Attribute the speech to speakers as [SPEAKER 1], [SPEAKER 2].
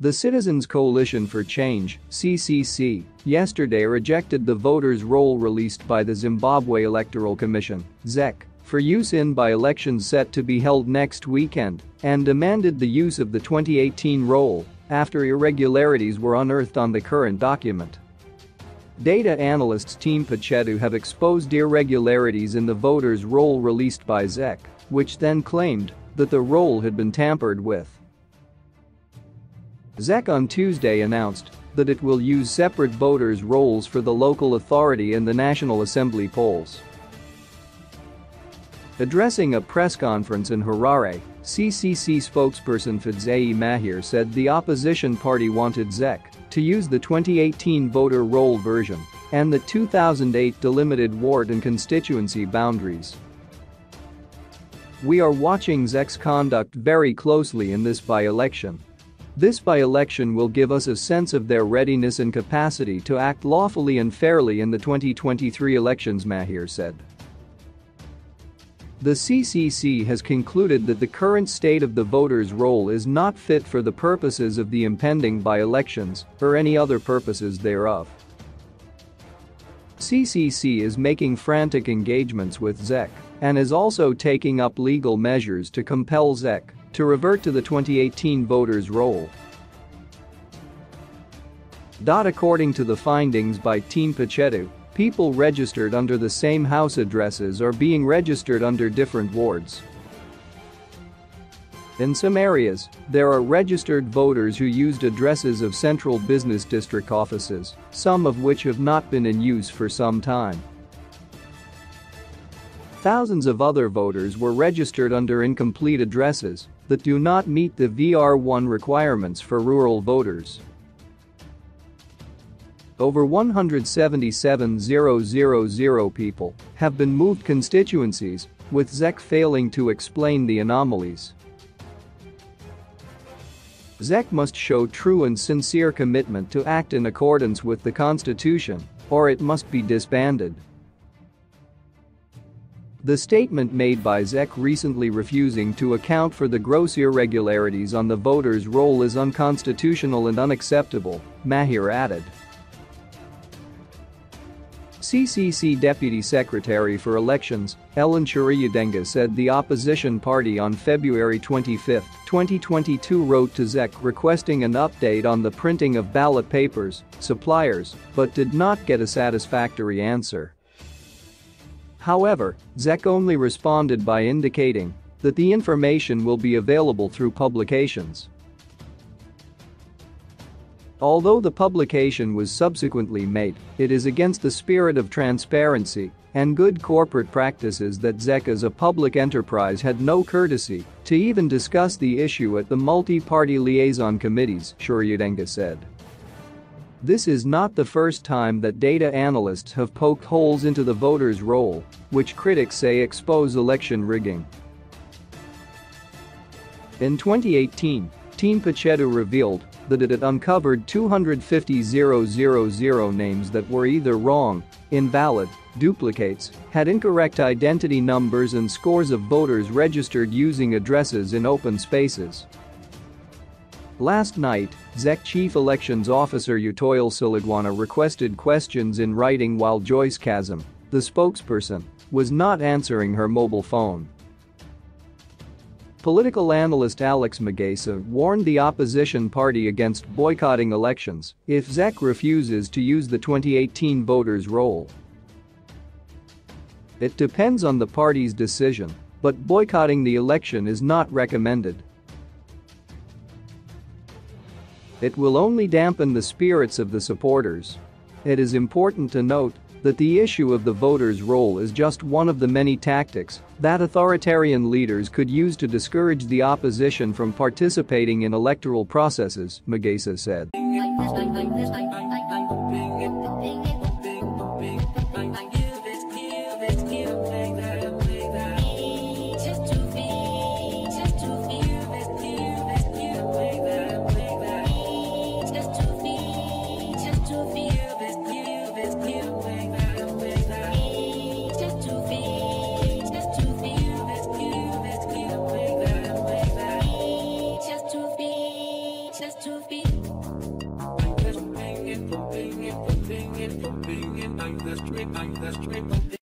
[SPEAKER 1] The Citizens Coalition for Change (CCC) yesterday rejected the voters' roll released by the Zimbabwe Electoral Commission (ZEC) for use in by-elections set to be held next weekend and demanded the use of the 2018 roll after irregularities were unearthed on the current document. Data analysts Team Pachetu have exposed irregularities in the voters' roll released by ZEC, which then claimed that the roll had been tampered with. ZEC on Tuesday announced that it will use separate voters' rolls for the local authority and the National Assembly polls. Addressing a press conference in Harare, CCC spokesperson Fadzayi Mahir said the opposition party wanted ZEC to use the 2018 voter roll version and the 2008 delimited ward and constituency boundaries. "We are watching ZEC's conduct very closely in this by-election. This by-election will give us a sense of their readiness and capacity to act lawfully and fairly in the 2023 elections," Mahir said. The CCC has concluded that the current state of the voters' roll is not fit for the purposes of the impending by-elections or any other purposes thereof. CCC is making frantic engagements with ZEC and is also taking up legal measures to compel ZEC to revert to the 2018 voters' roll. According to the findings by Team Pachetu, people registered under the same house addresses are being registered under different wards. In some areas, there are registered voters who used addresses of central business district offices, some of which have not been in use for some time. Thousands of other voters were registered under incomplete addresses that do not meet the VR1 requirements for rural voters. Over 177,000 people have been moved constituencies, with ZEC failing to explain the anomalies. ZEC must show true and sincere commitment to act in accordance with the Constitution, or it must be disbanded. The statement made by ZEC recently refusing to account for the gross irregularities on the voters' roll is unconstitutional and unacceptable, Mahir added. CCC Deputy Secretary for Elections, Ellen Chiriyadenga said the opposition party on February 25, 2022 wrote to ZEC requesting an update on the printing of ballot papers, suppliers, but did not get a satisfactory answer. However, ZEC only responded by indicating that the information will be available through publications. Although the publication was subsequently made, it is against the spirit of transparency and good corporate practices that ZEC as a public enterprise had no courtesy to even discuss the issue at the multi-party liaison committees, Chiriyadenga said. This is not the first time that data analysts have poked holes into the voters' roll, which critics say expose election rigging. In 2018, Team Pachetu revealed that it had uncovered 250,000 names that were either wrong, invalid, duplicates, had incorrect identity numbers and scores of voters registered using addresses in open spaces. Last night, ZEC Chief Elections Officer Utoyle Siligwana requested questions in writing while Joyce Kazim, the spokesperson, was not answering her mobile phone. Political analyst Alex Magesa warned the opposition party against boycotting elections if ZEC refuses to use the 2018 voters' roll. It depends on the party's decision, but boycotting the election is not recommended. It will only dampen the spirits of the supporters. It is important to note that the issue of the voters' roll is just one of the many tactics that authoritarian leaders could use to discourage the opposition from participating in electoral processes, Magesa said.
[SPEAKER 2] says to be.
[SPEAKER 3] I'm the straight,